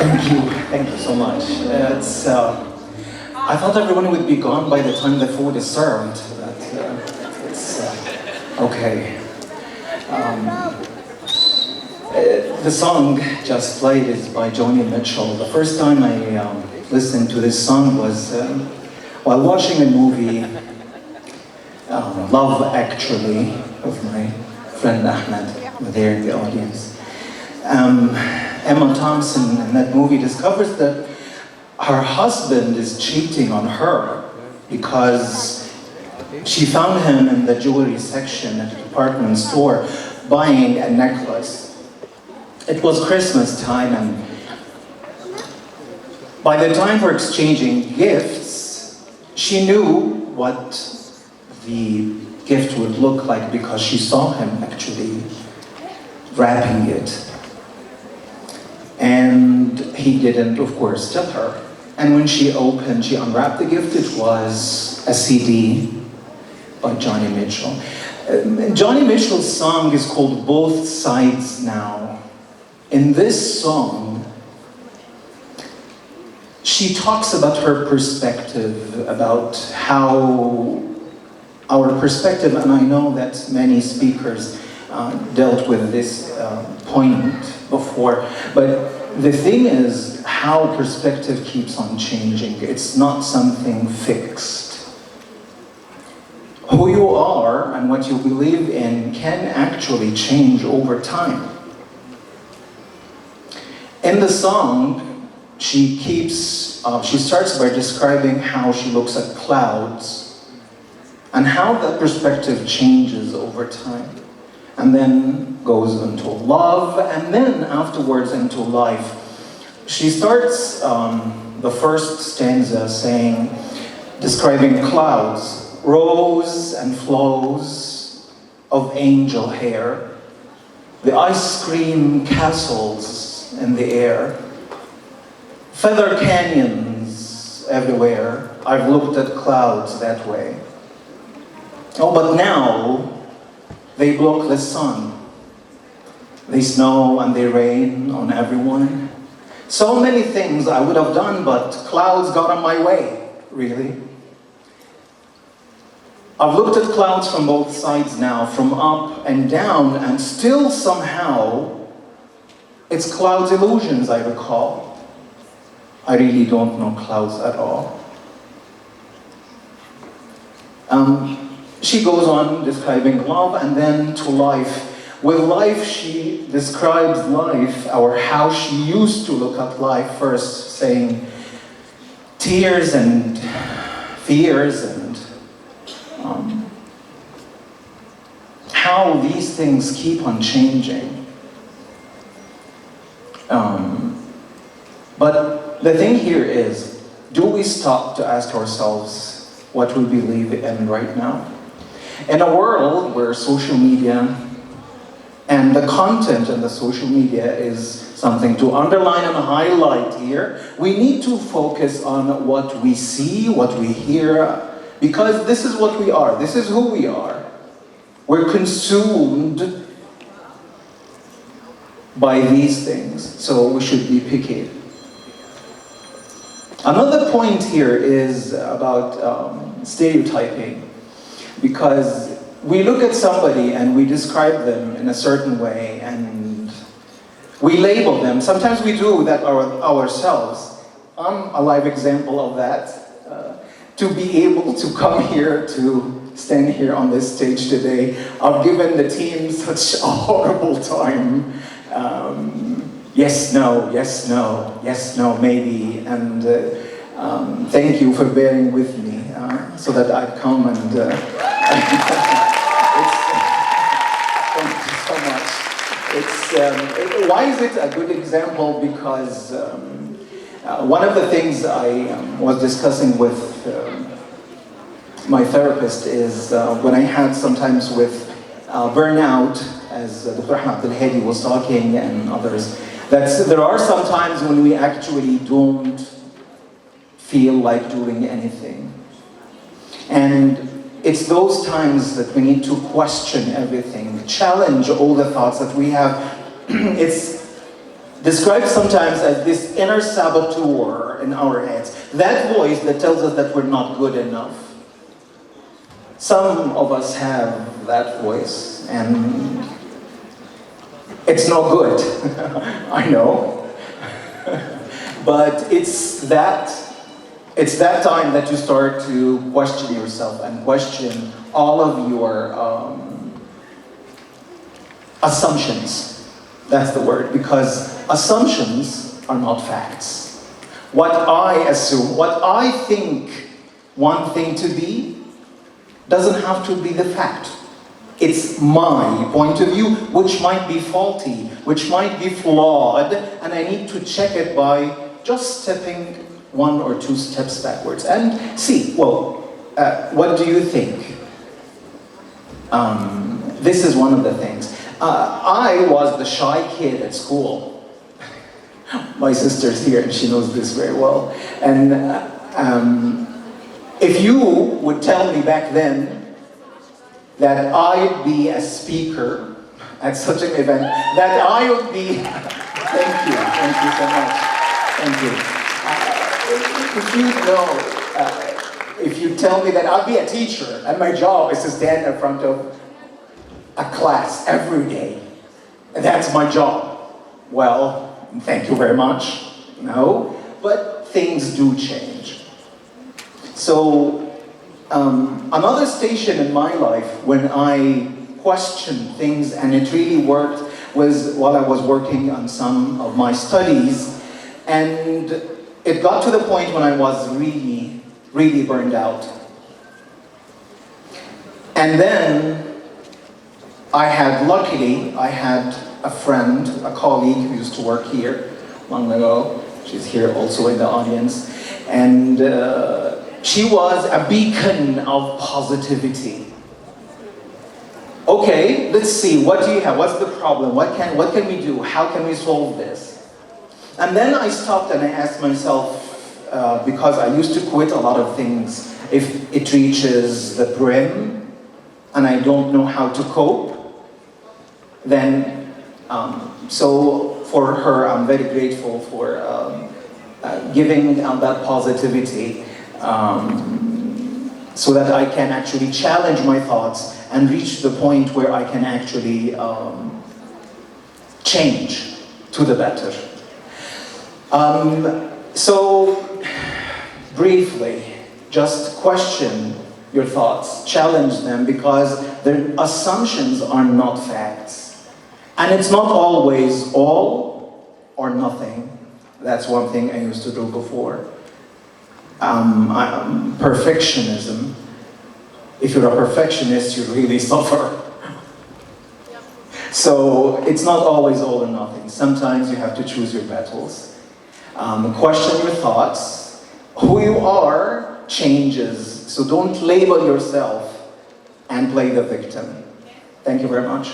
Thank you so much. I thought everyone would be gone by the time the food is served, but it's okay. The song just played is by Joni Mitchell. The first time I listened to this song was while watching a movie, Love Actually, of my friend Ahmed, there in the audience. Emma Thompson in that movie discovers that her husband is cheating on her because she found him in the jewelry section at a department store buying a necklace. It was Christmas time, and by the time for exchanging gifts, she knew what the gift would look like because she saw him actually wrapping it. And he didn't, of course, tell her. And when she unwrapped the gift, it was a CD by Joni Mitchell. Joni Mitchell's song is called Both Sides Now. In this song, she talks about her perspective, about how our perspective, and I know that many speakers dealt with this point before, but the thing is how perspective keeps on changing. It's not something fixed. Who you are and what you believe in can actually change over time. In the song, she starts by describing how she looks at clouds and how that perspective changes over time, and then goes into love, and then afterwards into life. She starts the first stanza describing clouds, rows and flows of angel hair, the ice cream castles in the air, feather canyons everywhere. I've looked at clouds that way. Oh, but now they block the sun. They snow and they rain on everyone. So many things I would have done, but clouds got in my way, really. I've looked at clouds from both sides now, from up and down, and still somehow, it's clouds illusions I recall. I really don't know clouds at all. She goes on describing love and then to life. With life, she describes life, or how she used to look at life first, saying tears and fears and how these things keep on changing. But the thing here is, do we stop to ask ourselves what we believe in right now? In a world where social media and the content in the social media is something to underline and highlight here, we need to focus on what we see, what we hear, because this is what we are, this is who we are. We're consumed by these things, so we should be picky. Another point here is about stereotyping, because we look at somebody and we describe them in a certain way and we label them. Sometimes we do that ourselves. I'm a live example of that. To be able to come here, to stand here on this stage today, I've given the team such a horrible time. Yes, no, yes, no, yes, no, maybe. And thank you for bearing with me so that I've come and why is it a good example? Because one of the things I was discussing with my therapist is when I had sometimes with burnout, as Dr. Ahmed Abdel Hadi was talking and others, that there are some times when we actually don't feel like doing anything. And it's those times that we need to question everything, challenge all the thoughts that we have. It's described sometimes as this inner saboteur in our heads. That voice that tells us that we're not good enough. Some of us have that voice, and it's no good. I know. But it's that time that you start to question yourself and question all of your assumptions. That's the word, because assumptions are not facts. What I assume, what I think one thing to be, doesn't have to be the fact. It's my point of view, which might be faulty, which might be flawed, and I need to check it by just stepping 1 or 2 steps backwards and see, well, what do you think? This is one of the things. I was the shy kid at school. My sister's here and she knows this very well. And if you would tell me back then that I'd be a speaker at such an event, that I would be, thank you so much, thank you. If you tell me that I'll be a teacher and my job is to stand in front of a class every day, and that's my job, well, thank you very much, no, but things do change. So, another station in my life when I questioned things and it really worked was while I was working on some of my studies, and it got to the point when I was really, really burned out. And then luckily, I had a friend, a colleague who used to work here long ago. She's here also in the audience. And she was a beacon of positivity. Okay, let's see, what do you have? What's the problem? What can we do? How can we solve this? And then I stopped and I asked myself, because I used to quit a lot of things, if it reaches the brim and I don't know how to cope, then, so for her, I'm very grateful for giving that positivity so that I can actually challenge my thoughts and reach the point where I can actually change to the better. So, briefly, just question your thoughts, challenge them, because their assumptions are not facts. And it's not always all or nothing. That's one thing I used to do before. Perfectionism. If you're a perfectionist, you really suffer. So it's not always all or nothing. Sometimes you have to choose your battles. Question your thoughts. Who you are changes. So don't label yourself and play the victim. Thank you very much.